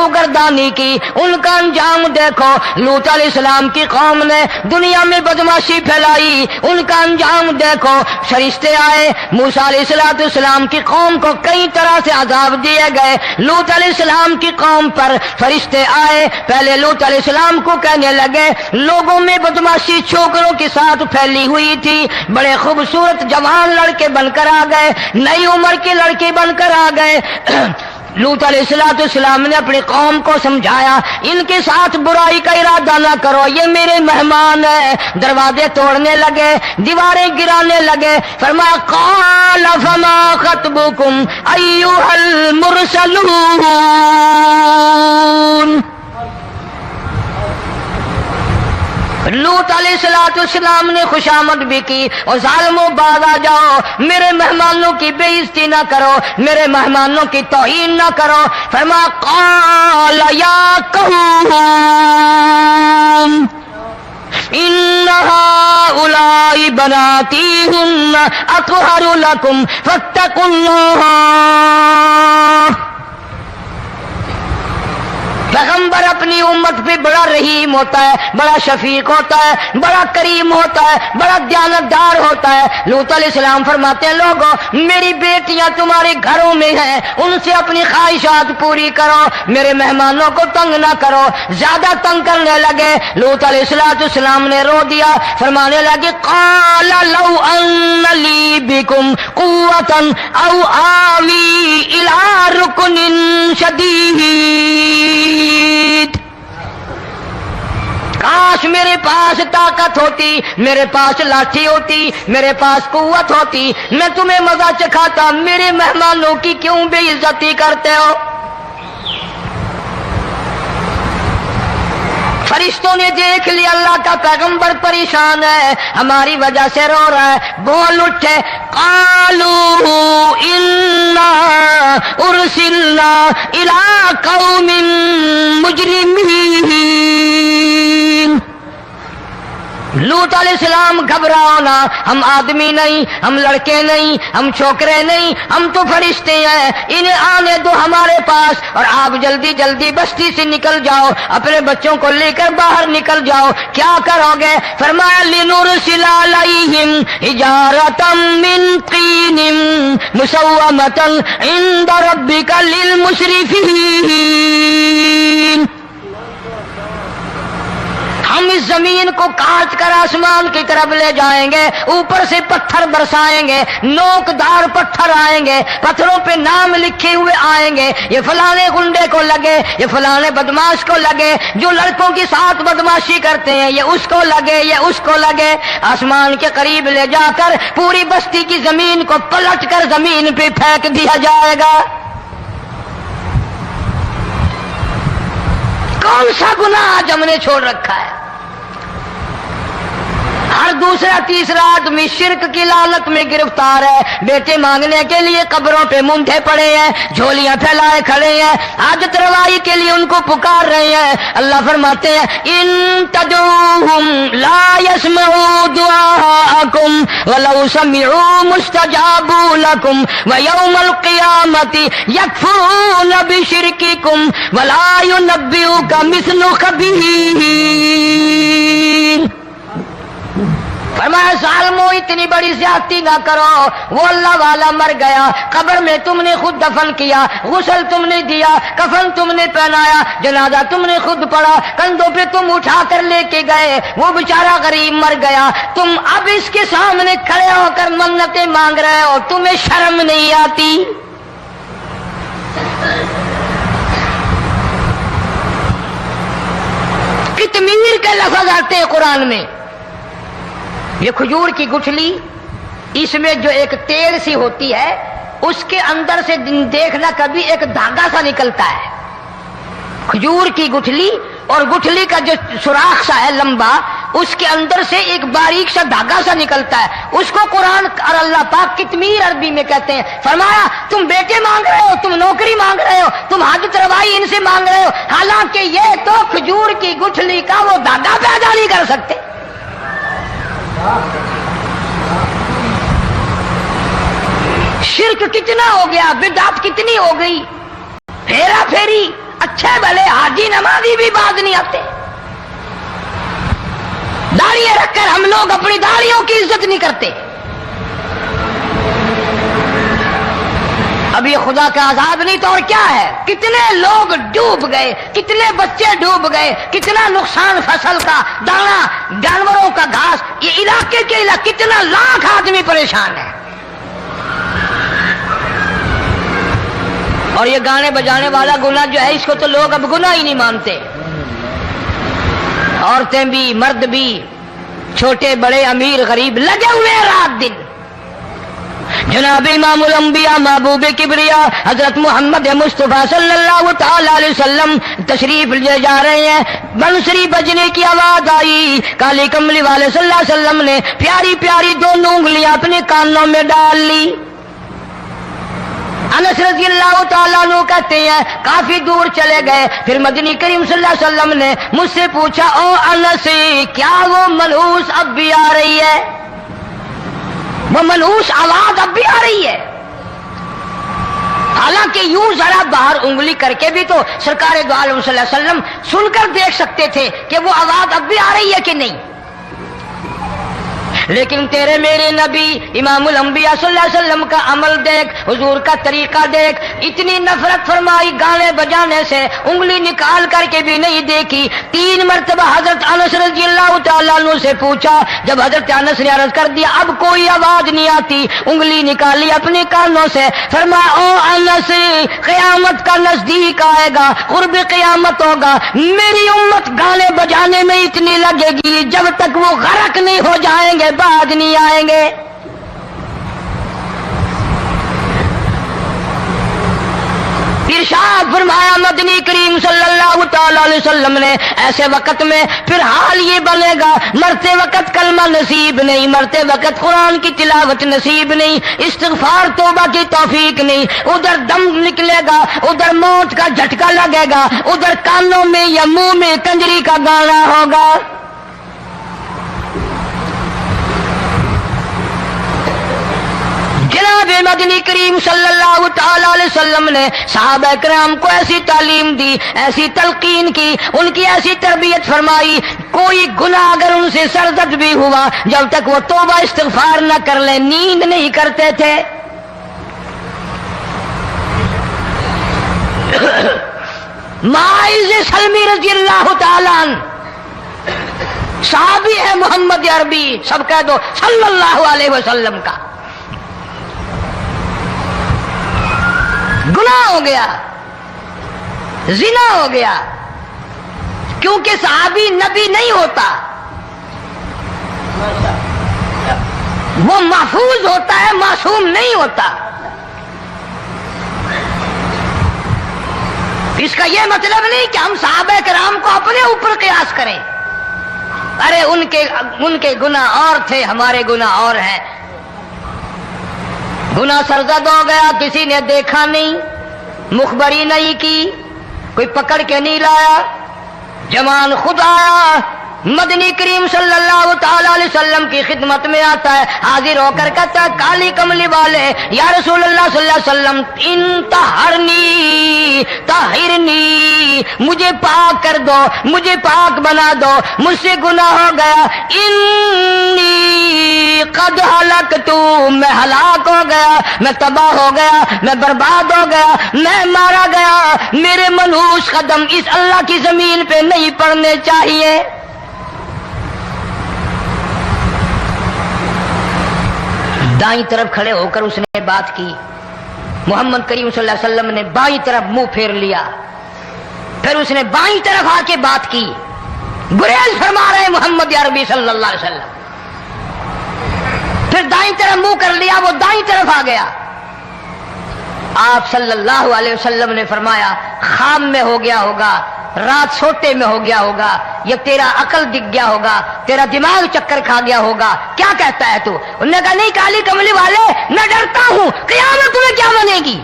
روگردانی کی، ان کا انجام دیکھو۔ لوط علیہ السلام کی قوم نے دنیا میں بدماشی پھیلائی، ان کا انجام دیکھو۔ فرشتے آئے، موسیٰ علیہ السلام کی قوم کو کئی طرح سے عذاب دیے گئے۔ لوط علیہ السلام کی قوم پر فرشتے آئے، پہلے لوط علیہ السلام کو کہنے لگے، لوگوں میں بدماشی چھوکروں کے ساتھ پھیلی ہوئی تھی، بڑے خوبصورت جوان لڑکے بن کر آ گئے، نئی عمر کے لڑکے بن کر آ گئے۔ لوط علیہ السلام نے اپنی قوم کو سمجھایا، ان کے ساتھ برائی کا ارادہ نہ کرو، یہ میرے مہمان ہیں۔ دروازے توڑنے لگے، دیواریں گرانے لگے، فرمایا قال فما خطبكم ایھا المرسلون۔ لوط علیہ السلام نے خوشامد بھی کی، اور ظالموں باز آ جاؤ، میرے مہمانوں کی بے عزتی نہ کرو، میرے مہمانوں کی توہین نہ کرو۔ فرمایا قال یا قوم ان هؤلاء بناتی ہن اطہر لکم فاتقوا اللہ۔ پیغمبر اپنی امت پہ بڑا رحیم ہوتا ہے، بڑا شفیق ہوتا ہے، بڑا کریم ہوتا ہے، بڑا دیانتدار ہوتا ہے۔ لوط علیہ السلام فرماتے ہیں، لوگوں میری بیٹیاں تمہارے گھروں میں ہیں، ان سے اپنی خواہشات پوری کرو، میرے مہمانوں کو تنگ نہ کرو۔ زیادہ تنگ کرنے لگے، لوط علیہ السلام نے رو دیا، فرمانے لگے قال لو ان لی بکم قوۃ او آوی الی رکن شدید۔ کاش میرے پاس طاقت ہوتی، میرے پاس لاٹھی ہوتی، میرے پاس قوت ہوتی، میں تمہیں مزہ چکھاتا، میرے مہمانوں کی کیوں بے عزتی کرتے ہو؟ فرشتوں نے دیکھ لیا اللہ کا پیغمبر پریشان ہے، ہماری وجہ سے رو رہا ہے، بول اٹھے قالوا انا ارسلنا الی قوم مجرمین۔ لوط علیہ السلام گھبراؤ نہ، ہم آدمی نہیں، ہم لڑکے نہیں، ہم چھوکرے نہیں، ہم تو فرشتے ہیں، انہیں آنے دو ہمارے پاس، اور آپ جلدی جلدی بستی سے نکل جاؤ، اپنے بچوں کو لے کر باہر نکل جاؤ۔ کیا کرو گے؟ فرمایا لنرسل علیہم حجارۃ من طین مسومۃ عند ربک للمسرفین۔ ہم اس زمین کو کاٹ کر آسمان کی طرف لے جائیں گے، اوپر سے پتھر برسائیں گے، نوکدار پتھر آئیں گے، پتھروں پہ نام لکھے ہوئے آئیں گے، یہ فلانے گنڈے کو لگے، یہ فلانے بدماش کو لگے، جو لڑکوں کے ساتھ بدماشی کرتے ہیں یہ اس کو لگے، یہ اس کو لگے۔ آسمان کے قریب لے جا کر پوری بستی کی زمین کو پلٹ کر زمین پہ پھینک دیا جائے گا۔ کون سا گناہ آج ہم نے چھوڑ رکھا ہے؟ ہر دوسرا تیسرا آدمی شرک کی لعنت میں گرفتار ہے، بیٹے مانگنے کے لیے قبروں پہ منڈے پڑے ہیں، جھولیاں پھیلائے کھڑے ہیں، حاجت روائی کے لیے ان کو پکار رہے ہیں۔ اللہ فرماتے ہیں ان تدعوہم لا يسمعوا دعاءکم ولو سمعوا مستجابوا لکم ویوم القیامۃ یکفرون بشرککم ولا ینبئک مثل خبیر۔ فرمایا ظالموں اتنی بڑی زیادتی نہ کرو، وہ اللہ والا مر گیا، قبر میں تم نے خود دفن کیا، غسل تم نے دیا، کفن تم نے پہنایا، جنازہ تم نے خود پڑھا، کندھوں پہ تم اٹھا کر لے کے گئے، وہ بیچارہ غریب مر گیا، تم اب اس کے سامنے کھڑے ہو کر منتیں مانگ رہے ہو، تمہیں شرم نہیں آتی؟ کتمیر کے لفظ آتے ہیں قرآن میں۔ یہ کھجور کی گٹھلی، اس میں جو ایک تیل سی ہوتی ہے، اس کے اندر سے دیکھنا کبھی ایک دھاگا سا نکلتا ہے۔ کھجور کی گٹھلی، اور گٹھلی کا جو سوراخ سا ہے لمبا، اس کے اندر سے ایک باریک سا دھاگا سا نکلتا ہے، اس کو قرآن اور اللہ پاک کتمیر عربی میں کہتے ہیں۔ فرمایا تم بیٹے مانگ رہے ہو، تم نوکری مانگ رہے ہو، تم حاجت روائی ان سے مانگ رہے ہو، حالانکہ یہ تو کھجور کی گٹھلی کا وہ دھاگا پیدا نہیں کر سکتے۔ شرک کتنا ہو گیا، بدعت کتنی ہو گئی، ہیرا پھیری اچھے بھلے حاجی نمازی بھی باز نہیں آتے. داڑھی رکھ کر ہم لوگ اپنی داڑھیوں کی عزت نہیں کرتے. اب یہ خدا کا عذاب نہیں تو اور کیا ہے؟ کتنے لوگ ڈوب گئے، کتنے بچے ڈوب گئے، کتنا نقصان فصل کا، دانا، جانوروں کا گھاس، یہ علاقے کے علاقے کتنا لاکھ آدمی پریشان ہے. اور یہ گانے بجانے والا گناہ جو ہے اس کو تو لوگ اب گناہ ہی نہیں مانتے. عورتیں بھی مرد بھی چھوٹے بڑے امیر غریب لگے ہوئے رات دن. جناب امام الانبیاء محبوب کبریا حضرت محمد مصطفیٰ صلی اللہ تعالی علیہ وسلم تشریف لے جا رہے ہیں. بنسری بجنے کی آواز آئی. کالی کملی والے صلی اللہ علیہ وسلم نے پیاری پیاری دونوں انگلیاں اپنے کانوں میں ڈال لی. انس رضی اللہ تعالیٰ عنہ کہتے ہیں کافی دور چلے گئے. پھر مدنی کریم صلی اللہ علیہ وسلم نے مجھ سے پوچھا او انس کیا وہ منحوس اب بھی آ رہی ہے؟ وہ منحوس آواز اب بھی آ رہی ہے؟ حالانکہ یوں ذرا باہر انگلی کر کے بھی تو سرکار دو عالم صلی اللہ علیہ وسلم سن کر دیکھ سکتے تھے کہ وہ آواز اب بھی آ رہی ہے کہ نہیں. لیکن تیرے میرے نبی امام الانبیاء صلی اللہ علیہ وسلم کا عمل دیکھ، حضور کا طریقہ دیکھ. اتنی نفرت فرمائی گانے بجانے سے، انگلی نکال کر کے بھی نہیں دیکھی. 3 مرتبہ حضرت انس رضی اللہ تعالیٰ عنہ سے پوچھا. جب حضرت انس نے عرض کر دیا اب کوئی آواز نہیں آتی، انگلی نکالی اپنے کانوں سے. فرمایا او انس قیامت کا نزدیک آئے گا، قرب قیامت ہوگا، میری امت گانے بجانے میں اتنی لگے گی جب تک وہ غرق نہیں ہو جائیں گے بعد نہیں آئیں گے. ارشاد فرمایا مدنی کریم صلی اللہ تعالی علیہ وسلم نے ایسے وقت میں پھر حال یہ بنے گا مرتے وقت کلمہ نصیب نہیں، مرتے وقت قرآن کی تلاوت نصیب نہیں، استغفار توبہ کی توفیق نہیں. ادھر دم نکلے گا، ادھر موت کا جھٹکا لگے گا، ادھر کانوں میں یا منہ میں کنجری کا گانا ہوگا. جناب مدنی کریم صلی اللہ تعالی علیہ وسلم نے صحابہ کرام کو ایسی تعلیم دی، ایسی تلقین کی، ان کی ایسی تربیت فرمائی. کوئی گناہ اگر ان سے سرزد بھی ہوا جب تک وہ توبہ استغفار نہ کر لیں نیند نہیں کرتے تھے. ماعز سلمی رضی اللہ تعالی عنہ صحابی ہے محمد عربی، سب کہہ دو صلی اللہ علیہ وسلم کا. گناہ ہو گیا، زنا ہو گیا، کیونکہ صحابی نبی نہیں ہوتا، وہ محفوظ ہوتا ہے، معصوم نہیں ہوتا. اس کا یہ مطلب نہیں کہ ہم صحابہ کرام کو اپنے اوپر قیاس کریں. ارے ان کے گناہ اور تھے، ہمارے گناہ اور ہیں. گناہ سرزد ہو گیا، کسی نے دیکھا نہیں، مخبری نہیں کی، کوئی پکڑ کے نہیں لایا، جوان خود آیا مدنی کریم صلی اللہ تعالی علیہ وسلم کی خدمت میں آتا ہے، حاضر ہو کر کہتا ہے کالی کملی والے یا رسول اللہ صلی اللہ علیہ وسلم انتہرنی طہرنی، مجھے پاک کر دو، مجھے پاک بنا دو، مجھ سے گناہ ہو گیا. انی قد ہلکتو، میں ہلاک ہو گیا، میں تباہ ہو گیا، میں برباد ہو گیا، میں مارا گیا. میرے منحوس قدم اس اللہ کی زمین پہ نہیں پڑنے چاہیے. دائیں طرف کھڑے ہو کر اس نے بات کی. محمد کریم صلی اللہ علیہ وسلم نے بائیں طرف منہ پھیر لیا، پھر اس نے بائیں طرف آ کے بات کی. گریز فرما رہے محمد عربی صلی اللہ علیہ وسلم. پھر دائیں طرف منہ کر لیا، وہ دائیں طرف آ گیا. آپ صلی اللہ علیہ وسلم نے فرمایا خواب میں ہو گیا ہوگا، رات سوتے میں ہو گیا ہوگا، یا تیرا عقل دکھ گیا ہوگا، تیرا دماغ چکر کھا گیا ہوگا، کیا کہتا ہے تو؟ انہوں نے کہا نہیں کالی کملی والے میں ڈرتا ہوں، قیامت میں کیا بنے گی؟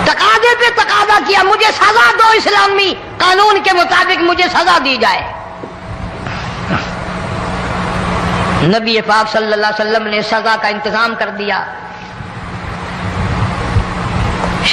تقاضے پہ تقاضا کیا، مجھے سزا دو، اسلامی قانون کے مطابق مجھے سزا دی جائے. نبی پاک صلی اللہ علیہ وسلم نے سزا کا انتظام کر دیا.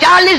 40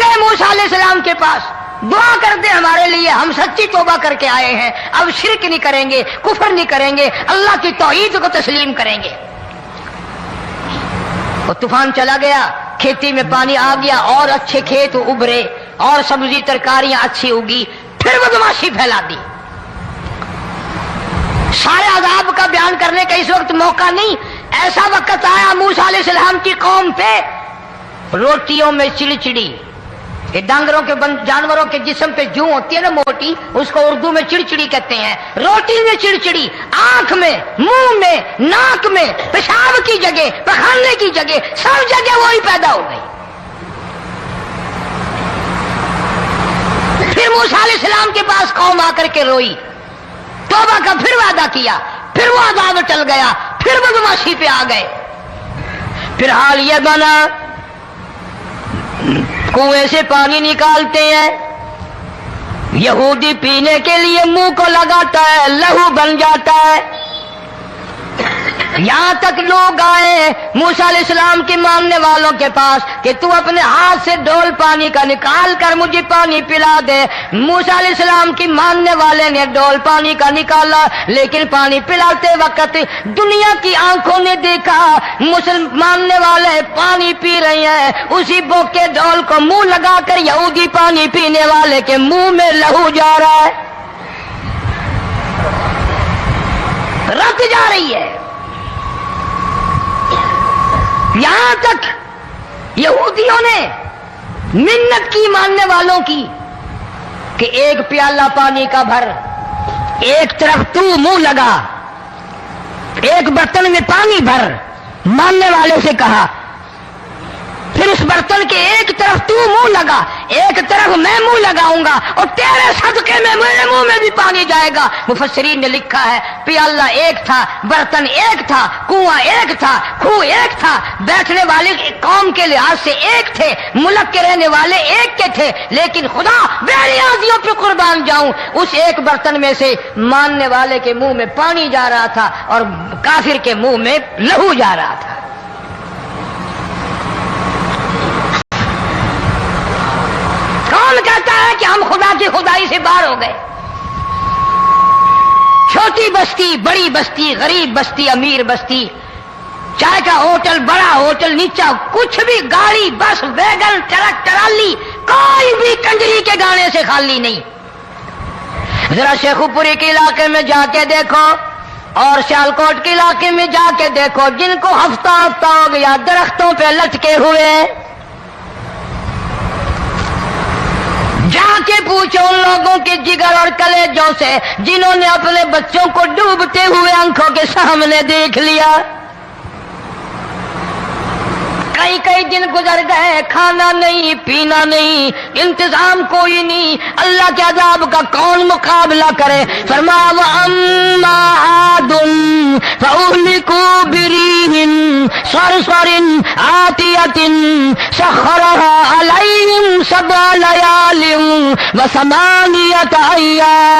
گئے موسیٰ علیہ السلام کے پاس، دعا کر دے ہمارے لیے، ہم سچی توبہ کر کے آئے ہیں، اب شرک نہیں کریں گے، کفر نہیں کریں گے، اللہ کی توحید کو تسلیم کریں گے۔ وہ طوفان چلا گیا، کھیتی میں پانی آ گیا، اور اچھے کھیت ابھرے اور سبزی ترکاریاں اچھی اگی، پھر بدماشی پھیلا دی۔ سارے عذاب کا بیان کرنے کا اس وقت موقع نہیں، ایسا وقت آیا موسیٰ علیہ السلام کی قوم پہ روٹیوں میں چڑچڑی، یہ ڈانگروں کے جانوروں کے جسم پہ جوں ہوتی ہے نا موٹی، اس کو اردو میں چڑچڑی کہتے ہیں، روٹی میں چڑچڑی، آنکھ میں، منہ میں، ناک میں، پیشاب کی جگہ، پخانے کی جگہ، سب جگہ وہی پیدا ہو گئی۔ پھر موسیٰ علیہ السلام کے پاس قوم آ کر کے روئی، توبہ کا پھر وعدہ کیا، پھر وہ عذاب ٹل گیا، پھر بدماشی پہ آ گئے۔ پھر حال یہ بنا، کنویں سے پانی نکالتے ہیں، یہودی پینے کے لیے منہ کو لگاتا ہے، لہو بن جاتا ہے۔ یہاں تک لوگ آئے موسیٰ علیہ السلام کی ماننے والوں کے پاس کہ تو اپنے ہاتھ سے ڈول پانی کا نکال کر مجھے پانی پلا دے۔ موسیٰ علیہ السلام کی ماننے والے نے ڈول پانی کا نکالا، لیکن پانی پلاتے وقت دنیا کی آنکھوں نے دیکھا ماننے والے پانی پی رہے ہیں، اسی بوکے ڈول کو منہ لگا کر یہودی پانی پینے والے کے منہ میں لہو جا رہا ہے، رت جا رہی ہے۔ یہاں تک یہودیوں نے منت کی ماننے والوں کی کہ ایک پیالہ پانی کا بھر، ایک طرف تو منہ لگا، ایک برتن میں پانی بھر، ماننے والے سے کہا، پھر اس برتن کے ایک طرف تو منہ لگا، ایک طرف میں منہ لگاؤں گا، اور تیرے صدقے میں میرے منہ میں بھی پانی جائے گا۔ مفسرین نے لکھا ہے پیالہ ایک تھا، برتن ایک تھا، کنواں ایک تھا، کھو ایک تھا، بیٹھنے والے قوم کے لحاظ سے ایک تھے، ملک کے رہنے والے ایک کے تھے، لیکن خدا بے نیازیوں پہ قربان جاؤں، اس ایک برتن میں سے ماننے والے کے منہ میں پانی جا رہا تھا اور کافر کے منہ میں لہو جا رہا تھا۔ کون کہتا ہے کہ ہم خدا کی خدائی سے باہر ہو گئے؟ چھوٹی بستی، بڑی بستی، غریب بستی، امیر بستی، چائے کا ہوٹل، بڑا ہوٹل، نیچا کچھ بھی، گاڑی، بس، ویگن، ٹرک، ٹرالی، کوئی بھی کنجری کے گانے سے خالی نہیں۔ ذرا شیخو پوری کے علاقے میں جا کے دیکھو اور سیالکوٹ کے علاقے میں جا کے دیکھو، جن کو ہفتہ ہفتہ ہو گیا درختوں پہ لٹکے ہوئے، جا کے پوچھو ان لوگوں کے جگر اور کلیجوں سے جنہوں نے اپنے بچوں کو ڈوبتے ہوئے آنکھوں کے سامنے دیکھ لیا۔ کئی کئی دن گزر گئے، کھانا نہیں، پینا نہیں، انتظام کوئی نہیں، اللہ کے عذاب کا کون مقابلہ کرے؟ فرمایا وَأَمَّا عَادٌ فَأُهْلِكُوا بِرِيحٍ صَرْصَرٍ عَاتِيَةٍ سَخَّرَهَا عَلَيْهِمْ 7 لَيَالٍ وَثَمَانِيَةَ أَيَّامٍ۔